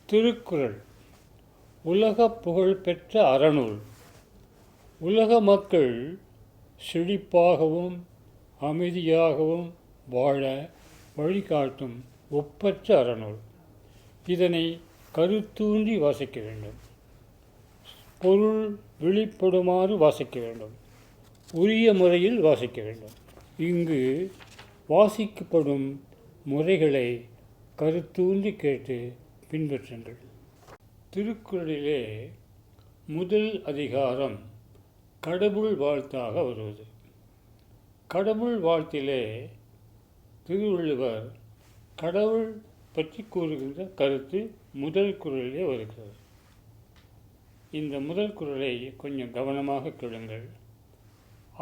திருக்குறள் உலகப் புகழ்பெற்ற அறநூல். உலக மக்கள் செழிப்பாகவும் அமைதியாகவும் வாழ வழிகாட்டும் ஒப்பற்ற அறநூல். இதனை கருத்தூன்றி வாசிக்க வேண்டும். பொருள் வெளிப்படுமாறு வாசிக்க வேண்டும். உரிய முறையில் வாசிக்க வேண்டும். இங்கு வாசிக்கப்படும் முறைகளை கருத்தூன்றி கேட்டு பின்பற்றுங்கள். திருக்குறளிலே முதல் அதிகாரம் கடவுள் வாழ்த்தாக வருவது. கடவுள் வாழ்த்திலே திருவள்ளுவர் கடவுள் பற்றி கூறுகின்ற கருத்து முதல் குறளிலே வருகிறது. இந்த முதல் குறளை கொஞ்சம் கவனமாக கேளுங்கள்.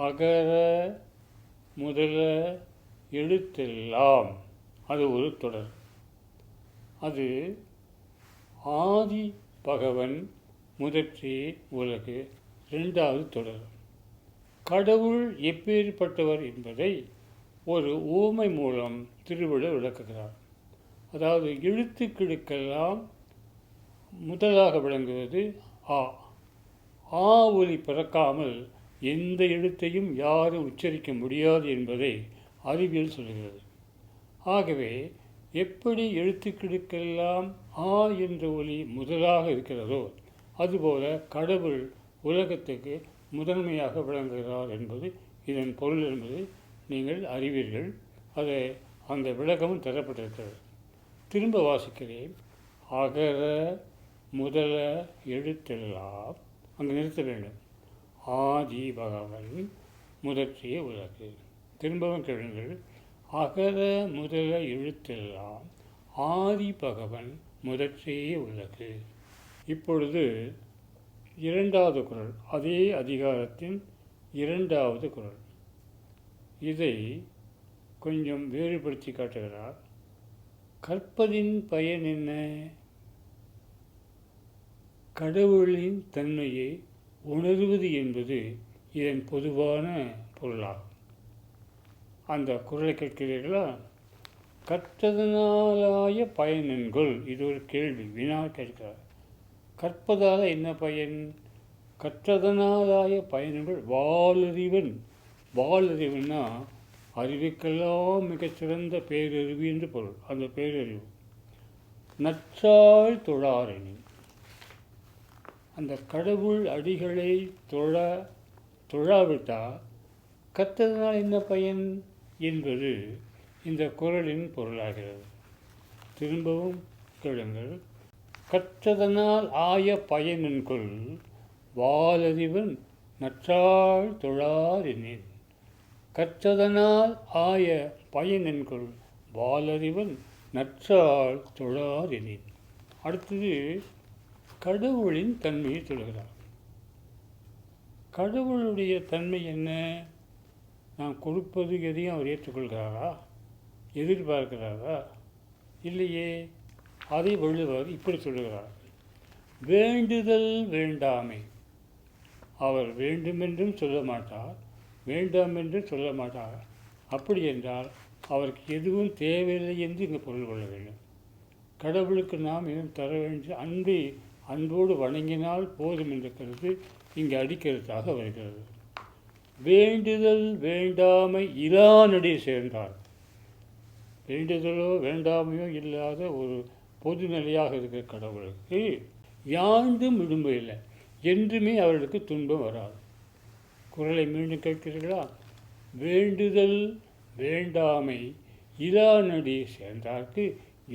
அகர முதல எழுத்தெல்லாம், அது ஒரு தொடர். அது ஆதி பகவன் முதற்றே உலகு இரண்டாவது தொடர். கடவுள் எப்பேற்பட்டவர் என்பதை ஒரு ஊமை மூலம் திருவள்ளுவர் விளக்குகிறார். அதாவது எழுத்துக்களுக்கெல்லாம் முதலாக விளங்குவது ஆ. ஆ ஒலி பிறக்காமல் எந்த எழுத்தையும் யாரும் உச்சரிக்க முடியாது என்பதை அறிவியல் சொல்கிறது. ஆகவே எப்படி எழுத்துக்களுக்கெல்லாம் ஆ என்ற ஒலி முதலாக இருக்கிறதோ அதுபோல கடவுள் உலகத்துக்கு முதன்மையாக விளங்குகிறார் என்பது இதன் பொருள் என்பதை நீங்கள் அறிவீர்கள். அதை அந்த விளக்கமும் தரப்பட்டிருக்கிறது. திரும்ப வாசிக்கிறேன். அகர முதல எழுத்தெல்லாம், அங்கு நிறுத்த வேண்டும். ஆதி பகவன் முதற்றே உலகு. திரும்பவும் கேளுங்கள். அகர முதல எழுத்தெல்லாம் ஆதி பகவன் முதற்றே உலகு. இப்பொழுது இரண்டாவது குறள், அதே அதிகாரத்தின் இரண்டாவது குறள். இதை கொஞ்சம் வேறுபடுத்தி காட்டுகிறார். கற்பதின் பயன் என்ன? கடவுளின் தன்மையை உணர்வது என்பது இதன் பொதுவான பொருளாகும். அந்த குறளை கேட்கிறீர்களா? கற்றதனாலாய பயனென்கொள். இது ஒரு கேள்வி, வினா கேட்கிறார். கற்பதால் என்ன பயன்? கற்றதனாலாய பயனென்கொள் வாளறிவன். வாளறிவுன்னா அறிவுக்கெல்லாம் மிகச்சிறந்த பேரறிவு என்று பொருள். அந்த பேரறிவு நற்றாள் தொழாரெனின், அந்த கடவுள் அடிகளை தொழாவிட்டால் கற்றதனால் என்ன பயன் என்பது இந்த குறளின் பொருளாகிறது. திரும்பவும் கேளுங்கள். கற்றதனால் ஆய பயனென்கொள் வாளறிவன் நற்றாள் தொழாரெனின். கற்றதனால் ஆய பயனென்கொள் வாளறிவன் நற்றாள் தொழாரெனின். அடுத்தது கடவுளின் தன்மையை சொல்கிறார். கடவுளுடைய தன்மை என்ன? நாம் கொடுப்பது எதையும் அவர் ஏற்றுக்கொள்கிறாரா? எதிர்பார்க்கிறாரா? இல்லையே. அதை வள்ளுவர் இப்படி சொல்லுகிறார். வேண்டுதல் வேண்டாமை. அவர் வேண்டுமென்றும் சொல்ல மாட்டார், வேண்டாம் என்றும் சொல்ல மாட்டார். அப்படி என்றால் அவருக்கு எதுவும் தேவையில்லை என்று இங்கு பொருள் கொள்ள வேண்டும். கடவுளுக்கு நாம் எதுவும் தர வேண்டிய அன்போடு வணங்கினால் போதும் என்ற கருத்து இங்கு அடிக்கருத்தாக வருகிறது. வேண்டுதல் வேண்டாமை இலானடி சேர்ந்தார். வேண்டுதலோ வேண்டாமையோ இல்லாத ஒரு பொதுநிலையாக இருக்கிற கடவுளுக்கு யாண்டும் விடும்பு இல்லை, என்றுமே அவர்களுக்கு துன்பம் வராது. குறளை மீண்டும் கேட்கிறீர்களா? வேண்டுதல் வேண்டாமை இலானடி சேர்ந்தார்க்கு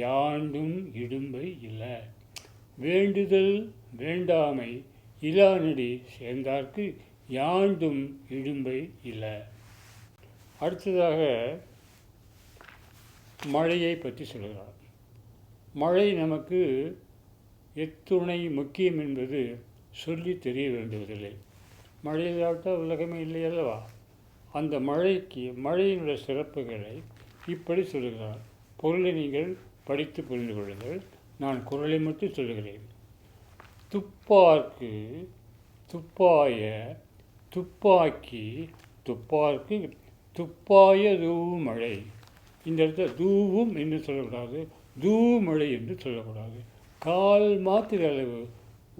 யாண்டும் இடும்பை இல்லை. வேண்டுதல் வேண்டாமை இலானடி சேர்ந்தார்க்கு யாண்டும் இடும்பை இல்லை. அடுத்ததாக மழையை பற்றி சொல்கிறார். மழை நமக்கு எத்துணை முக்கியம் என்பது சொல்லி தெரிய வேண்டுவதில்லை. மழை இல்லாவிட்டால் உலகமே இல்லை அல்லவா? அந்த மழையினுடைய சிறப்புகளை இப்படி சொல்கிறார். பொருளை நீங்கள் படித்து புரிந்து கொள்ளுங்கள். நான் குறளை மட்டும் சொல்லுகிறேன். துப்பார்க்கு துப்பாய துப்பாக்கி துப்பார்க்கு துப்பாய தூவும் மழை. இந்த இடத்துல தூவும் என்று சொல்லக்கூடாது, தூமழை என்று சொல்லக்கூடாது. கால் மாத்திரை அளவு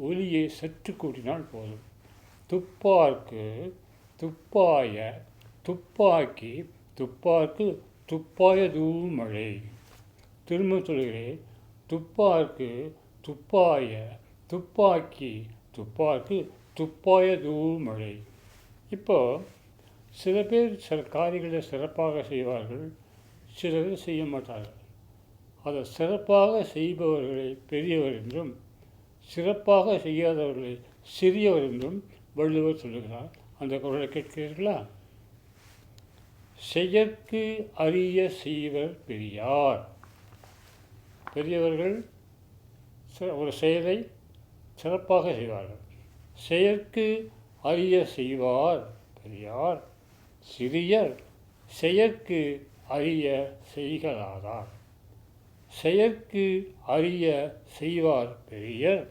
ஒலியை சற்று கூட்டினால் போதும். துப்பார்க்கு துப்பாய, துப்பாக்கி துப்பார்க்கு துப்பாய தூமழை. திரும்ப சொல்கிறேன். துப்பார்க்கு துப்பாய, துப்பாக்கி துப்பார்க்கு துப்பாய தூமழை. இப்போ சில பேர் சில காரியங்களை சிறப்பாக செய்வார்கள், சிலர் செய்ய மாட்டார்கள். அதை சிறப்பாக செய்பவர்களை பெரியவர் என்றும், சிறப்பாக செய்யாதவர்களை சிறியவர் என்றும் வள்ளுவர் சொல்லுகிறார். அந்த குறளை கேட்கிறீர்களா? செயற்கு அரிய செய்வர் பெரியார். பெரியவர்கள் ஒரு செயலை சிறப்பாக செய்வார்கள். செயற்கு அரிய செய்வார் பெரியார், சிறியர் செயற்கு அரிய செய்கலாதார். செயற்கு அரிய செய்வார் பெரியர்,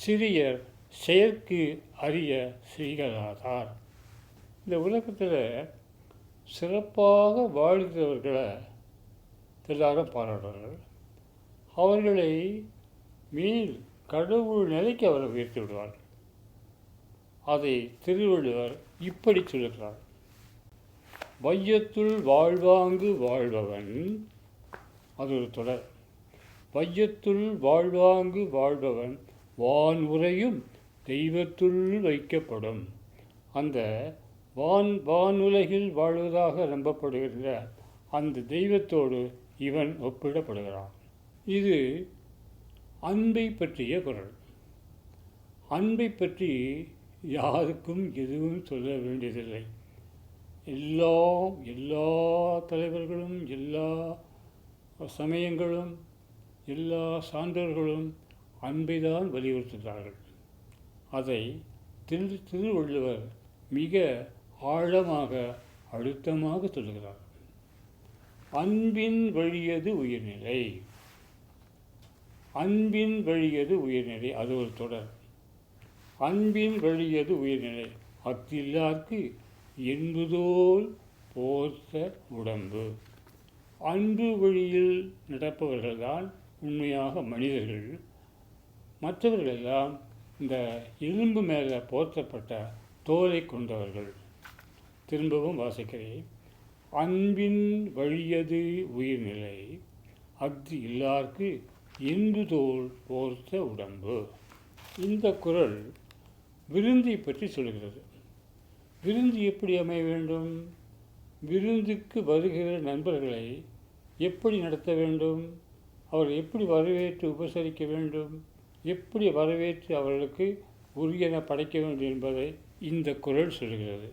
சிறியர் செயற்கு அரிய செய்கலாதார். இந்த உலகத்தில் சிறப்பாக வாழ்கிறவர்களை எல்லாரும் பாராட்டுவார்கள். அவர்களை மேல் கடவுள் நிலைக்கு அவரை உயர்த்தி விடுவார். அதை திருவள்ளுவர் இப்படி சொல்லுகிறார். வையத்துள் வாழ்வாங்கு வாழ்பவன், அது ஒரு தொடர். வையத்துள் வாழ்வாங்கு வாழ்பவன் வான் உரையும் தெய்வத்துள் வைக்கப்படும். அந்த வானுலகில் வாழ்வதாக நம்பப்படுகின்ற அந்த தெய்வத்தோடு இவன் ஒப்பிடப்படுகிறான். இது அன்பை பற்றிய குறள். அன்பை பற்றி யாருக்கும் எதுவும் சொல்ல வேண்டியதில்லை. எல்லா தலைவர்களும், எல்லா சமயங்களும், எல்லா சான்றோர்களும் அன்பை தான் வலியுறுத்துகிறார்கள். அதை திருவள்ளுவர் மிக ஆழமாக அழுத்தமாக சொல்லுகிறார். அன்பின் வழியது உயிர்நிலை. அன்பின் வழியது உயிர்நிலை, அது ஒரு தொடர். அன்பின் வழியது உயிர்நிலை, அஃதில்லார்க்கு என்புதோல் போர்த்த உடம்பு. அன்பு வழியில் நடப்பவர்கள்தான் உண்மையாக மனிதர்கள். மற்றவர்களெல்லாம் இந்த எலும்பு மேலே போர்த்தப்பட்ட தோலை கொண்டவர்கள். திரும்பவும் வாசிக்கிறேன். அன்பின் வழியது உயிர்நிலை, அஃது இல்லார்க்கு என்புதோல் போர்த்த உடம்பு. இந்த குறள் விருந்தை பற்றி சொல்கிறது. விருந்து எப்படி அமைய வேண்டும்? விருந்துக்கு வருகிற நண்பர்களை எப்படி நடத்த வேண்டும்? அவர்கள் எப்படி வரவேற்று உபசரிக்க வேண்டும்? எப்படி வரவேற்று அவர்களுக்கு உரியன படைக்க வேண்டும் என்பதை இந்த குறள் சொல்கிறது.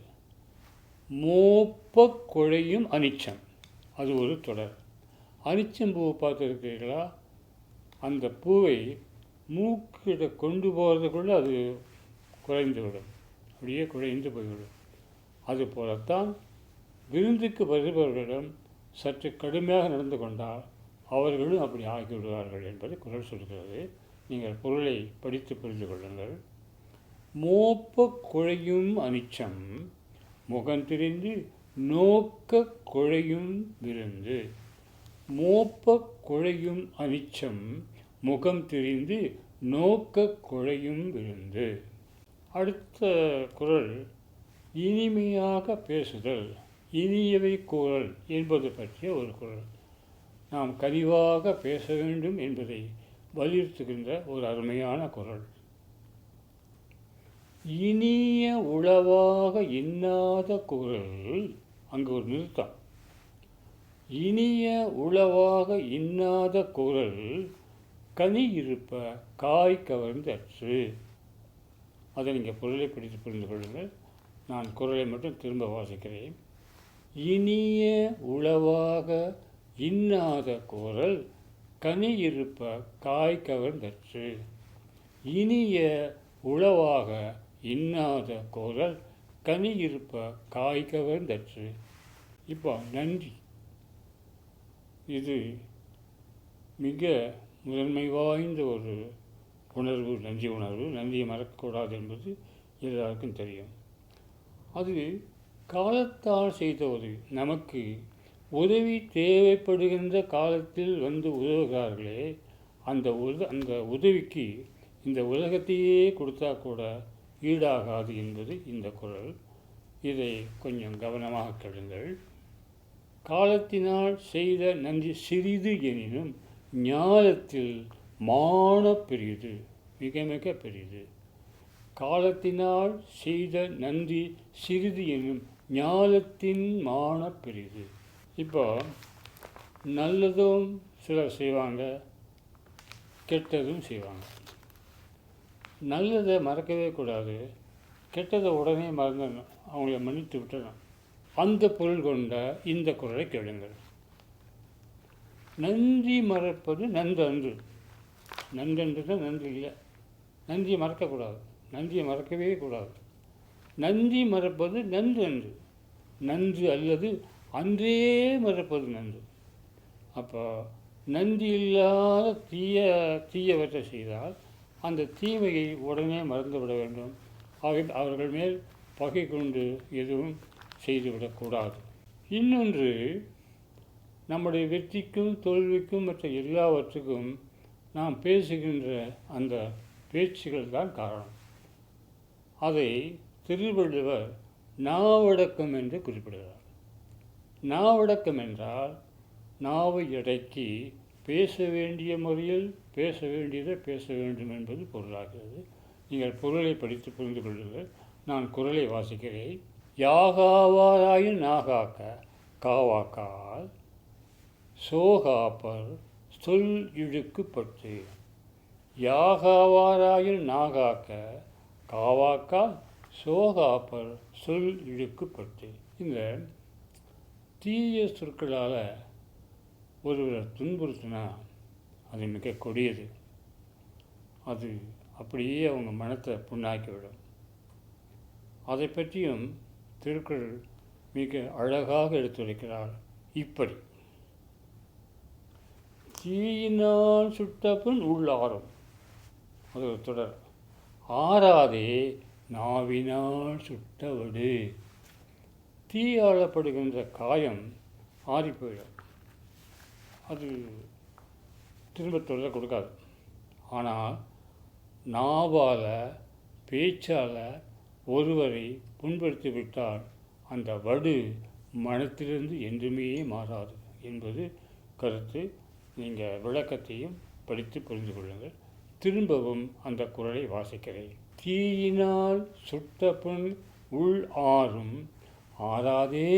மோப்ப குழையும் அனிச்சம், அது ஒரு தொடர். அனிச்சம் பூவை பார்த்துருக்கிறீர்களா? அந்த பூவை மூக்கிட கொண்டு போகிறதுக்குள்ளே அது குறைந்துவிடும், அப்படியே குறைந்து போய்விடும். அதுபோலத்தான் விருந்துக்கு வருபவர்களிடம் சற்று கடுமையாக நடந்து கொண்டால் அவர்களும் அப்படி ஆகிவிடுவார்கள் என்பதை குறள் சொல்கிறது. நீங்கள் பொருளை படித்து புரிந்து கொள்ளுங்கள். மோப்ப குழையும் அனிச்சம் முகந்திரிந்து நோக்க குழையும் விருந்து. மோப்ப குழையும் அனிச்சம் முகம் திரிந்து நோக்க குழையும் விருந்து. அடுத்த குறள் இனிமையாக பேசுதல், இனியவை கூறல் என்பது பற்றிய ஒரு குறள். நாம் கனிவாக பேச வேண்டும் என்பதை வலியுறுத்துகின்ற ஒரு அருமையான குறள். இனிய உளவாக இன்னாத குறள், அங்கு ஒரு நிறுத்தம். இனிய உளவாக இன்னாத குறள் கனி இருப்ப காய் கவர்ந்தற்று. அதை நீங்கள் பொருளை பிடித்து புரிந்து கொள்ளுங்கள். நான் குறளை மட்டும் திரும்ப வாசிக்கிறேன். இனிய உளவாக இன்னாத குறள் கனி இருப்ப காய் கவர்ந்தற்று. இனிய உளவாக இன்னாத குறள் கனி இருப்ப காய் கவர்ந்தற்று. இப்போ நன்றி, இது மிக முதன்மை வாய்ந்த ஒரு உணர்வு, நன்றி உணர்வு. நன்றியை மறக்கக்கூடாது என்பது எல்லாருக்கும் தெரியும். அது காலத்தால் செய்த உதவி. நமக்கு உதவி தேவைப்படுகின்ற காலத்தில் வந்து உதவுகிறார்களே, அந்த உதவிக்கு இந்த உலகத்தையே கொடுத்தா கூட ஈடாகாது என்பது இந்த குறள். இதை கொஞ்சம் கவனமாக கேளுங்கள். காலத்தினால் செய்த நன்றி சிறிது எனினும் ஞாலத்தில் மான பெரிது, மிக மிக பெரிது. காலத்தினால் செய்த நன்றி சிறிது எனும் ஞாலத்தின் மான பெரிது. இப்போ நல்லதும் சிலர் செய்வாங்க, கெட்டதும் செய்வாங்க. நல்லதை மறக்கவே கூடாது, கெட்டதை உடனே மறந்துடணும், அவங்கள மன்னித்து விட்டுடணும். அந்த பொருள் கொண்ட இந்த குறளை கேளுங்கள். நன்றி மறப்பது நன்றன்று. நன்றன்று தான் நன்றி இல்லை. நன்றியை மறக்கக்கூடாது, நன்றியை மறக்கவே கூடாது. நன்றி மறப்பது நன்று அன்று, நன்று அல்லது அன்றே மறப்பது நன்று. அப்போ நன்றி இல்லாத தீயவற்றை செய்தால் அந்த தீமையை உடனே மறந்துவிட வேண்டும். அவர்கள் மேல் பகை கொண்டு எதுவும் செய்துவிடக்கூடாது. இன்னொன்று, நம்முடைய வெற்றிக்கும் தோல்விக்கும் மற்ற எல்லாவற்றுக்கும் நாம் பேசுகின்ற அந்த பேச்சுகள் தான் காரணம். அதை திருவள்ளுவர் நாவடக்கம் என்று குறிப்பிடுகிறார். நாவடக்கம் என்றால் நாவை அடக்கி பேச வேண்டிய முறையில் பேச வேண்டியதை பேச வேண்டும் என்பது பொருளாகிறது. நீங்கள் பொருளை படித்து புரிந்து கொள்ளுங்கள். நான் குறளை வாசிக்கிறேன். யாகாவாராயின் நாகாக்க காவாக்கால் சோகாப்பர் சொல் இழுக்குப்பட்டு. யாகாவாராயின் நாகாக்க காவாக்கால் சோகாப்பர் சொல் இழுக்குப்பட்டு. இந்த தீய சொற்களால் ஒருவரை துன்புறுத்தினா அது மிக கொடியது. அது அப்படியே அவங்க மனத்தை புண்ணாக்கிவிடும். அதை பற்றியும் திருக்குறள் மிக அழகாக எடுத்துரைக்கிறார். இப்படி தீயினால் சுட்டபின் உள்ளாரும், அது ஒரு தொடர். ஆறாதே நாவினால் சுட்டவடு. தீயாளப்படுகின்ற காயம் ஆறிப்போயிடும், அது திரும்ப தொல்லை கொடுக்காது. ஆனால் நாவால் பேச்சால் ஒருவரை புண்படுத்தி விட்டால் அந்த வடு மனத்திலிருந்து என்றுமே மாறாது என்பது கருத்து. நீங்கள் விளக்கத்தையும் படித்து புரிந்து கொள்ளுங்கள். திரும்பவும் அந்த குறளை வாசிக்கிறேன். தீயினால் சுட்டபின் உள் ஆறும் ஆறாதே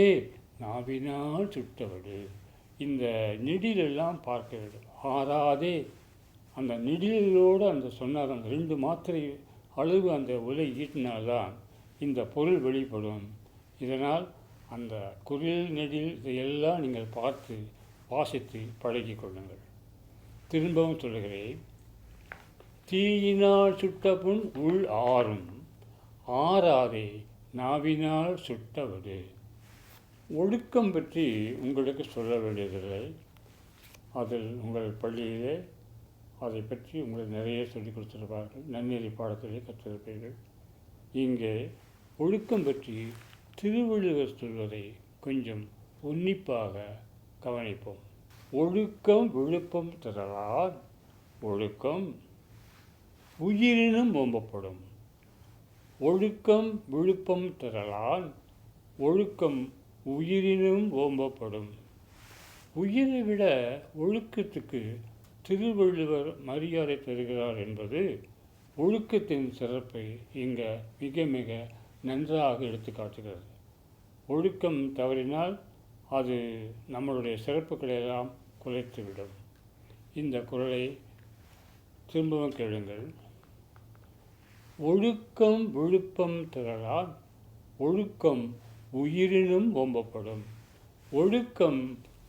நாவினால் சுட்டவடு. இந்த நெடிலெல்லாம் பார்க்க வேண்டும். ஆறாதே, அந்த நெடிலோடு அந்த சொன்னார், அந்த 2 மாத்திரை அளவு அந்த உலை ஈட்டினால்தான் இந்த பொருள் வெளிப்படும். இதனால் அந்த குரில் நெடில் இதையெல்லாம் நீங்கள் பார்த்து வாசித்து பழகி கொள்ளுங்கள். திரும்பவும் சொல்கிறேன். தீயினால் சுட்டபின் உள் ஆறும் ஆறாதே நாவினால் சுட்டவடு. ஒழுக்கம் பற்றி உங்களுக்கு சொல்ல வேண்டியதில்லை. அதில் உங்கள் பள்ளியிலே அதை பற்றி உங்களுக்கு நிறைய சொல்லிக் கொடுத்திருப்பார்கள், நன்னெறி பாடத்திலே கற்றிருப்பீர்கள். இங்கே ஒழுக்கம் பற்றி திருவள்ளுவர் சொல்வதை கொஞ்சம் உன்னிப்பாக கவனிப்போம். ஒழுக்கம் விழுப்பம் தரலால் ஒழுக்கம் உயிரினும் ஓம்பப்படும். ஒழுக்கம் விழுப்பம் தரலால் ஒழுக்கம் உயிரினும் ஓம்பப்படும். உயிரை விட ஒழுக்கத்துக்கு திருவள்ளுவர் மரியாதை தருகிறார் என்பது ஒழுக்கத்தின் சிறப்பை இங்கே மிக மிக நன்றாக எடுத்து காட்டுகிறது. ஒழுக்கம் தவறினால் அது நம்மளுடைய சிறப்புகளையெல்லாம் குலைத்துவிடும். இந்த குறளை திரும்பவும் கேளுங்கள். ஒழுக்கம் விழுப்பம் தரலால் ஒழுக்கம் உயிரினும் ஓம்பப்படும். ஒழுக்கம்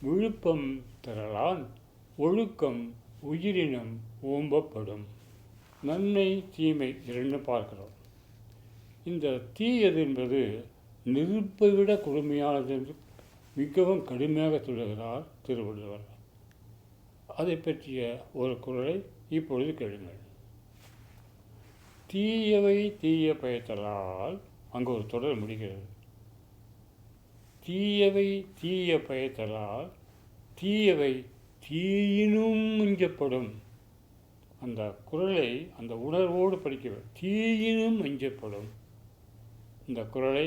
விழுப்பம் தரலால் ஒழுக்கம் உயிரினும் ஓம்பப்படும். நன்மை தீமை 2 பார்க்கிறோம். இந்த தீயது என்பது நெருப்பை விட கொடுமையானது என்று மிகவும் கடுமையாக சொல்லுகிறார் திருவள்ளுவர். அதை பற்றிய ஒரு குறளை இப்பொழுது கேளுங்கள். தீயவை தீய பயத்தலால், அங்கு ஒரு தொடர் முடிகிறது. தீயவை தீய பயத்தலால் தீயவை தீயினும் மிஞ்சப்படும். அந்த குறளை அந்த உணர்வோடு படிக்க வேண்டும். தீயினும் அஞ்சப்படும். இந்த குறளை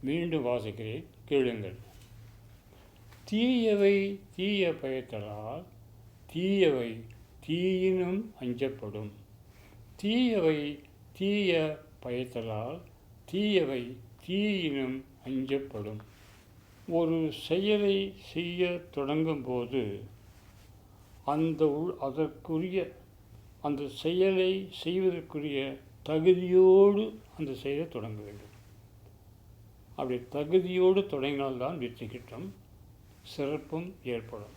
மீண்டும் வாசிக்கிறேன், கேளுங்கள். தீயவை தீய பயத்தலால் தீயவை தீயினும் அஞ்சப்படும். தீயவை தீய பயத்தலால் தீயவை தீயினும் அஞ்சப்படும். ஒரு செயலை செய்ய தொடங்கும் போது அதற்குரிய அந்த செயலை செய்வதற்குரிய தகுதியோடு அந்த செயலை தொடங்க வேண்டும். அப்படி தகுதியோடு தொடங்கினால்தான் வெற்றி கிட்டும், சிறப்பும் ஏற்படும்.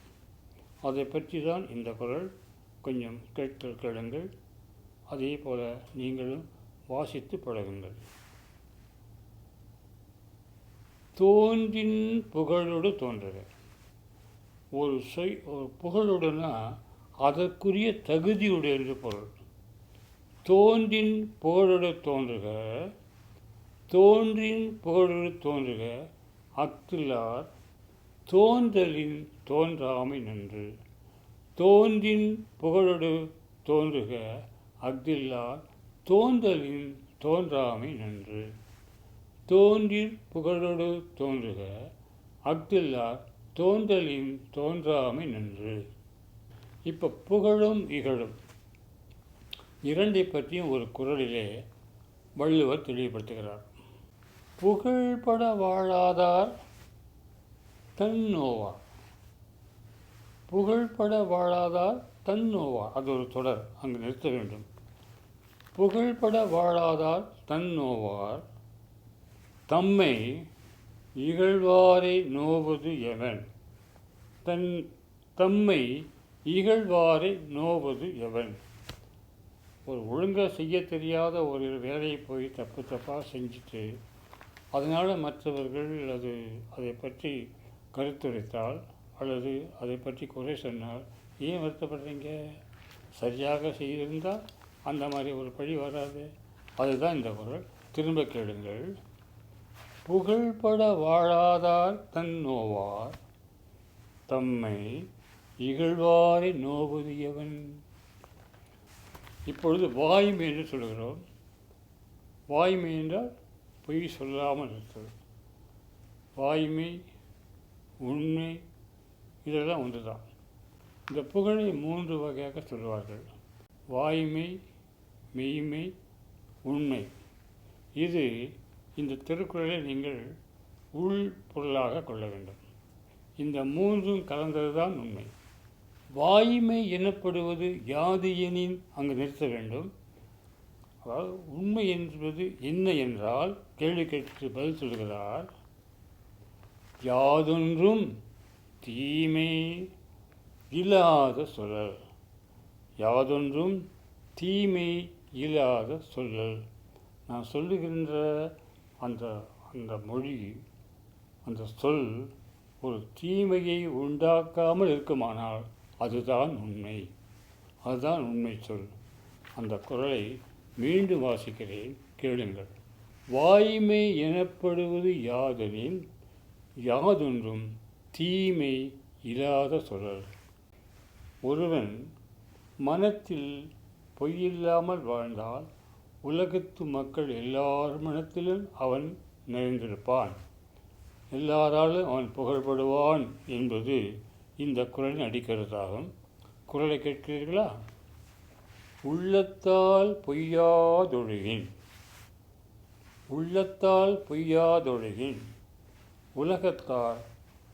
அதை பற்றி தான் இந்த குறள். கொஞ்சம் கேளுங்கள், அதே போல நீங்களும் வாசித்து பழகுங்கள். தோன்றின் புகழோடு தோன்றுக. ஒரு புகழோடுனா அதற்குரிய தகுதியுடைய என்று பொருள். தோன்றின் புகழோடு தோன்றுக, தோன்றின் புகழோடு தோன்றுக, அக்தில்லார் தோன்றலின் தோன்றாமை நன்று. தோன்றின் புகழோடு தோன்றுக, அக்தில்லார் தோன்றலின் தோன்றாமை நன்று. தோன்றின் புகழோடு தோன்றுக, அக்தில்லார் தோன்றலின் தோன்றாமை நன்று. இப்போ புகழும் இகழும் இரண்டை பற்றியும் ஒரு குறளிலே வள்ளுவர் தெளிவுபடுத்துகிறார். புகழ்பட வாழாதார் தன்னோவார். புகழ்பட வாழாதார் தன்னோவார், அது ஒரு தொடர், அங்கு நிறுத்த வேண்டும். புகழ்பட வாழாதார் தன்னோவார் தம்மை இகழ்வாரை நோவது எவன். தம்மை இகழ்வாரை நோவது எவன். ஒரு ஒழுங்காக செய்ய தெரியாத ஒரு வேலையை போய் தப்பாக செஞ்சுட்டு அதனால் மற்றவர்கள் அதை பற்றி கருத்துரைத்தால் அல்லது அதை பற்றி குறை சொன்னால் ஏன் வருத்தப்படுறீங்க? சரியாக செய்திருந்தால் அந்த மாதிரி ஒரு பழி வராது. அதுதான் இந்த குறள். திரும்ப கேளுங்கள். புகழ்பட வாழாதார் தன்னோவார் தம்மை இகழ்வாரை நோவது எவன். இப்பொழுது வாய்மை என்று சொல்கிறோம். வாய்மை என்றால் பொய் சொல்லாமல் இருப்பது. வாய்மை, உண்மை, இதெல்லாம் ஒன்று தான். இந்த புகழை 3 வகையாக சொல்வார்கள். வாய்மை, மெய்மை, உண்மை. இது இந்த திருக்குறளை நீங்கள் உள் பொருளாக கொள்ள வேண்டும். இந்த 3ம் கலந்தது தான் உண்மை. வாய்மை எனப்படுவது யாது எனின் அங்கு நிறுத்த வேண்டும். அதாவது உண்மை என்பது என்ன என்றால், கேள்வி கேட்டு பதில் சொல்கிறார். யாதொன்றும் தீமை இல்லாத சொல்லல். யாதொன்றும் தீமை இல்லாத சொல்லல். நான் சொல்லுகின்ற அந்த மொழி, அந்த சொல் ஒரு தீமையை உண்டாக்காமல் இருக்குமானால் அதுதான் உண்மை. அதுதான் உண்மை சொல். அந்த குறளை மீண்டும் வாசிக்கிறேன், கேளுங்கள். வாய்மை எனப்படுவது யாதெனின் யாதொன்றும் தீமை இல்லாத சொல்லல். ஒருவன் மனத்தில் பொய்யில்லாமல் வாழ்ந்தால் உலகத்து மக்கள் எல்லார் மனத்திலும் அவன் நிறைந்திருப்பான், எல்லாராலும் அவன் புகழ்படுவான் என்பது இந்த குறளின் அடிக்கருத்தாகும். குறளை கேட்கிறீர்களா? உள்ளத்தால் பொய்யாதொழுகின், உள்ளத்தால் பொய்யாதொழுகின் உலகத்தார்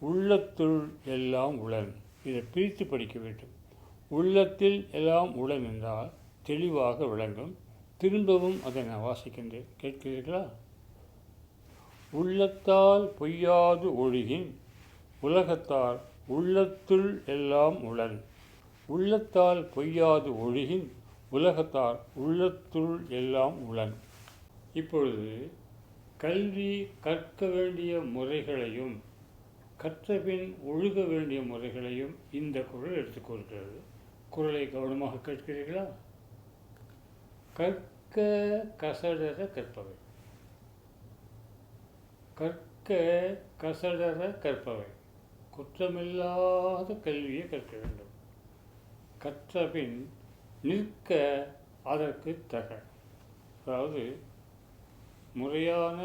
உள்ளத்துள் எல்லாம் உளன். இதை பிரித்து படிக்க வேண்டும். உள்ளத்தில் எல்லாம் உளன் என்றால் தெளிவாக விளங்கும். திரும்பவும் அதை நான் வாசிக்கின்றேன், கேட்கிறீர்களா? உள்ளத்தால் பொய்யாது ஒழுகின் உலகத்தார் உள்ளத்துள் எல்லாம் உளன். உள்ளத்தால் பொய்யாது ஒழுகின் உலகத்தார் உள்ளத்துள் எல்லாம் உளன். இப்பொழுது கல்வி கற்க வேண்டிய முறைகளையும் கற்றபின் ஒழுக வேண்டிய முறைகளையும் இந்த குறள் எடுத்துக்கொள்கிறது. குறளை கவனமாக கேட்கிறீர்களா? கற்க கசடர கற்பவை. கற்க கசடர கற்பவை. குற்றமில்லாத கல்வியை கற்க வேண்டும். கற்றபின் நிற்க அதற்கு தக. அதாவது முறையான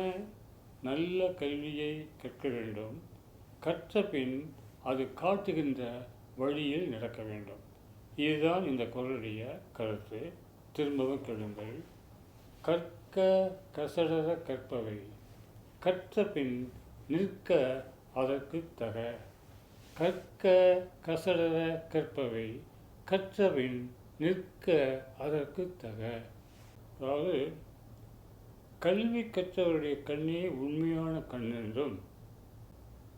நல்ல கல்வியை கற்க வேண்டும். கற்ற பின் அது காட்டுகின்ற வழியில் நடக்க வேண்டும். இதுதான் இந்த குறளுடைய கருத்து. திரும்பவும் கேளுங்கள். கற்க கசடர கற்பவை, கற்ற பின் நிற்க அதற்கு தக. கற்க கசடர கற்பவை, கற்றபின் நிற்க அதற்கு தக. அதாவது கல்வி கற்றவருடைய கண்ணே உண்மையான கண் என்றும்,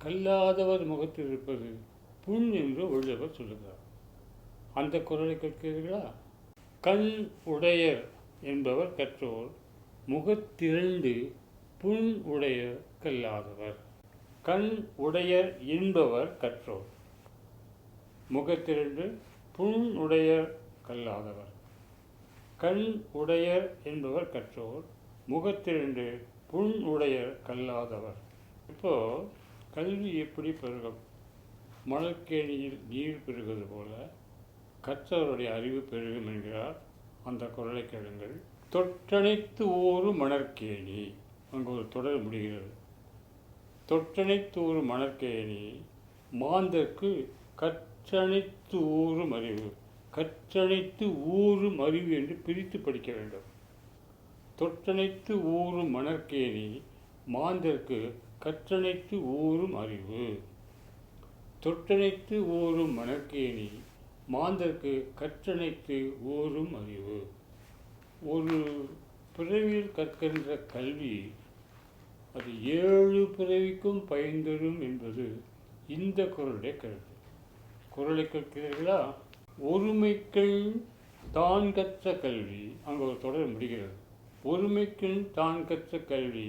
கல்லாதவர் முகத்தில் இருப்பது புண் என்று வள்ளுவர் சொல்லுகிறார். அந்த குறளை கேட்கிறீர்களா? கண் உடையர் என்பவர் கற்றோர், முகத்திரண்டு புண் உடையர் கல்லாதவர். கண் உடையர் என்பவர் கற்றோர், முகத்திரண்டு புண் உடையர் கல்லாதவர். கண் உடையர் என்பவர் கற்றோர், முகத்திரண்டு புண் உடையர் கல்லாதவர். இப்போது கல்வி எப்படி பெருகும்? மணற்கேணியில் நீர் பெருகுவது போல கற்றவருடைய அறிவு பெருகும் என்கிறார். அந்த குறளை கேளுங்கள். தொற்றணைத்து ஊறும் மணற்கேணி, அங்கு ஒரு தொடர் முடிகிறது. தொற்றணைத்து ஊறும் மணற்கேணி மாந்தர்க்கு கற்றணைத்து ஊறும் அறிவு. கற்றணைத்து ஊறும் அறிவு என்று பிரித்து படிக்க வேண்டும். தொற்றணைத்து ஊறும் மணற்கேணி மாந்தர்க்கு கற்றணைத்து ஊறும் அறிவு. தொற்றணைத்து ஊறும் மணற்கேணி மாந்தர்க்கு கற்றணைத்து ஊறும் அறிவு. ஒரு பிறவியில் கற்கின்ற கல்வி அது 7 பிறவிக்கும் பயன் தரும் என்பது இந்த குறளுடைய கருத்து. குறளை கேட்கிறீர்களா? ஒருமைக்குள் தான் கற்ற கல்வி, அங்கே ஒரு தொடர் முடிகிறது. ஒருமைக்குள் தான் கற்ற கல்வி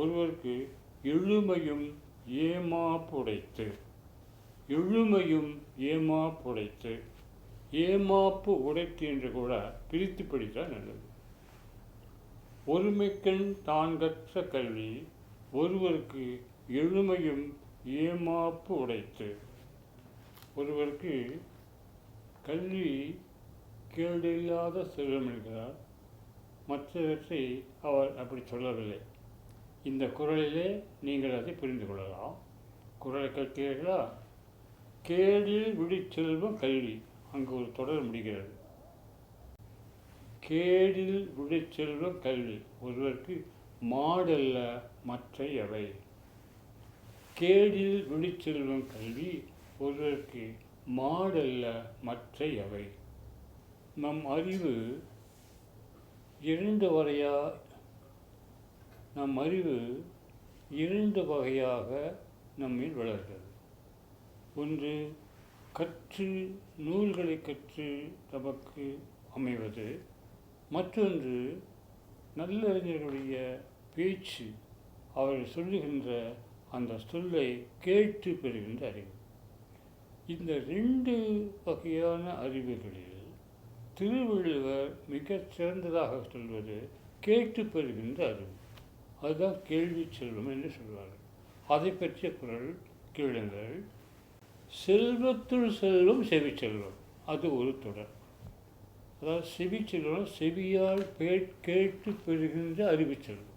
ஒருவருக்கு எழுமையும் ஏமாப்புடைத்து. எழுமையும் ஏமாப்புடைத்து, ஏமாப்பு உடைத்து என்று கூட பிரித்து படித்தால் நல்லது. ஒருமைக்கண் தான் கற்ற கல்வி ஒருவருக்கு எழுமையும் ஏமாப்பு உடைத்து. ஒருவருக்கு கல்வி கேடில்லாத செல்வம் என்கிறார். மற்றவற்றை அவர் அப்படி சொல்லவில்லை. இந்த குறளிலே நீங்கள் அதை புரிந்து கொள்ளலாம். குறளை கேட்கிறீர்களா? கேடில் விழிச்செல்வம் கல்வி, அங்கு ஒரு தொடர் முடிகிறது. கேடில் விழிச்செல்வம் கல்வி ஒருவருக்கு மாடல்ல மற்ற எவை. கேடில் விழிச்செல்வம் கல்வி ஒருவருக்கு மாடல்ல மற்ற எவை. நம் அறிவு இரண்டு வகையாக நம்மில் வளர்கிறது. ஒன்று கற்று நூல்களை கற்று நமக்கு அமைவது. மற்றொன்று நல்லறிஞர்களுடைய பேச்சு, அவர்கள் சொல்லுகின்ற அந்த சொல்லை கேட்டு பெறுகின்ற அறிவு. இந்த 2 வகையான அறிவுகளில் திருவள்ளுவர் மிகச் சிறந்ததாக சொல்வது கேட்டு பெறுகின்ற அறிவு. அதுதான் கேள்வி செல்வம் என்று சொல்வார்கள். அதை பற்றிய குறள் கேளுங்கள். செல்வத்துள் செல்வம் செவி செல்வம், அது ஒரு தொடர். அதாவது செவி செல்வம் செவியால் கேட்டு பெறுகின்ற அறிவு செல்வம்.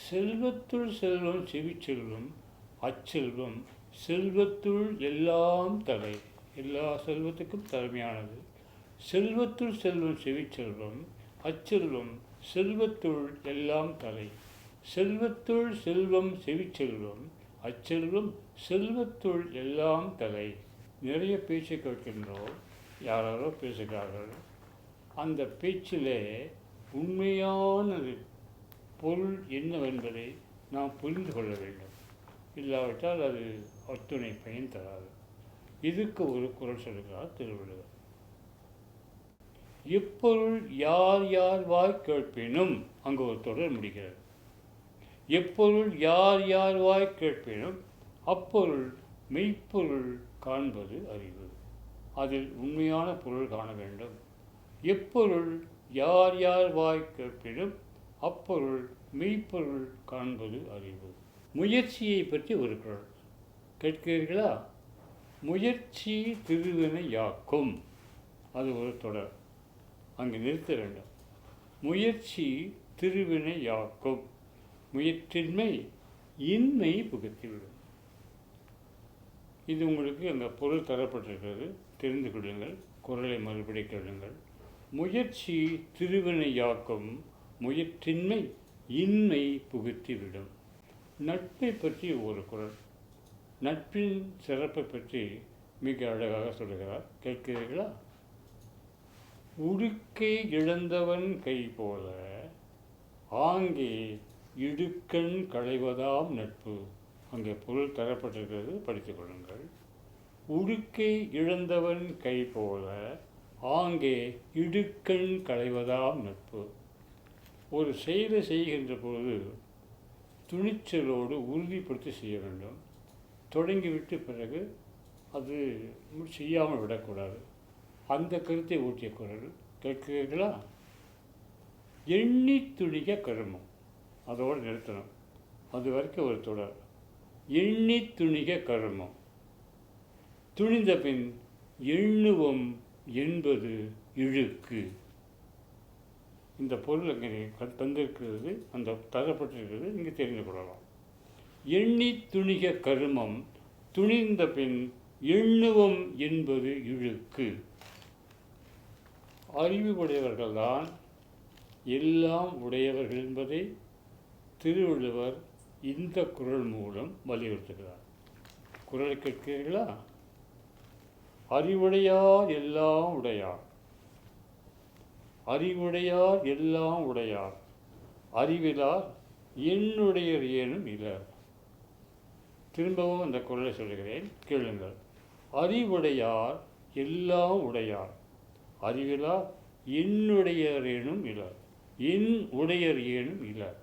செல்வத்துள் செல்வம் செவி செல்வம், அச்செல்வம் செல்வத்துள் எல்லாம் தலை. எல்லா செல்வத்துக்கும் தலைமையானது. செல்வத்துள் செல்வம் செவி செல்வம், அச்செல்வம் செல்வத்துள் எல்லாம் தலை. செல்வத்துள் செல்வம் செவி செல்வம், அச்செல்வம் செல்வத்துள் எல்லாம் தலை. நிறைய பேச்சை கேட்கின்றோம், யாரோ பேசுகிறார்கள். அந்த பேச்சிலே உண்மையான பொருள் என்னவென்பதை நாம் புரிந்து கொள்ள வேண்டும். இல்லாவிட்டால் அது அத்துணை பயன் தராது. இதுக்கு ஒரு குறள் சொல்கிறார் திருவள்ளுவர். எப்பொருள் யார் யார் வாய் கேட்பினும், அங்கு ஒரு தொடர் முடிகிறது. எப்பொருள் யார் யார் வாய் கேட்பினும் அப்பொருள் மெய்ப்பொருள் காண்பது அறிவு. அதில் உண்மையான பொருள் காண வேண்டும். எப்பொருள் யார் யார் வாய் கேட்பினும் அப்பொருள் மெய்ப்பொருள் காண்பது அறிவு. முயற்சியை பற்றி ஒரு குறள் கேட்கிறீர்களா? முயற்சி திருவினை யாக்கும், அது ஒரு தொடர். அங்கே நிறுத்த வேண்டும். முயற்சி திருவினை யாக்கும், முயற்றின்மை இன்மை புகுத்திவிடும். இது உங்களுக்கு அங்கே பொருள் தரப்பட்டிருக்கிறது, தெரிந்து கொள்ளுங்கள். குறளை மறுபடி கேளுங்கள். முயற்சி திருவினை யாக்கும், முயற்றின்மை இன்மை புகுத்திவிடும். நட்பை பற்றி ஒரு குறள், நட்பின் சிறப்பை பற்றி மிக அழகாக சொல்கிறார், கேட்கிறீர்களா? உடுக்கை இழந்தவன் கை போல ஆங்கே இடுக்கண் களைவதாம் நட்பு. அங்கே பொருள் தரப்பட்டிருக்கிறது, படித்துக் கொள்ளுங்கள். உடுக்கை இழந்தவன் கை போல ஆங்கே இடுக்கண் களைவதாம் நட்பு. ஒரு செயலை செய்கின்ற பொழுது துணிச்சலோடு உறுதிப்படுத்தி செய்ய வேண்டும். தொடங்கிவிட்டு பிறகு அது செய்யாமல் விடக்கூடாது. அந்த கருத்தை ஊற்றிய குறள், கேட்கிறீர்களா? எண்ணி துணிக கருமம், அதோடு நிறுத்தணும். அது வரைக்கும் ஒரு தொடர். எண்ணி துணிக கருமம், துணிந்த பின் எண்ணுவம் என்பது இழுக்கு. இந்த பொருள் அங்கே தந்திருக்கிறது, அந்த தரப்பட்டிருக்கிறது, இங்கே தெரிந்து கொள்ளலாம். எண்ணி துணிக கருமம், துணிந்த பின் எண்ணுவம் என்பது இழுக்கு. அறிவு உடையவர்கள்தான் எல்லாம் உடையவர்கள் என்பதை திருவள்ளுவர் இந்த குறள் மூலம் வலியுறுத்துகிறார். குறளை கேட்கிறீர்களா? அறிவுடையார் எல்லாம் உடையார், அறிவுடையார் எல்லாம் உடையார், அறிவிலார் என்னுடையர் ஏனும் இலர். திரும்பவும் அந்த குறளை சொல்கிறேன், கேளுங்கள். அறிவுடையார் எல்லாம் உடையார், அறிவிலார் என்னுடையர் ஏனும் இலர், என் உடையர் ஏனும் இலர்.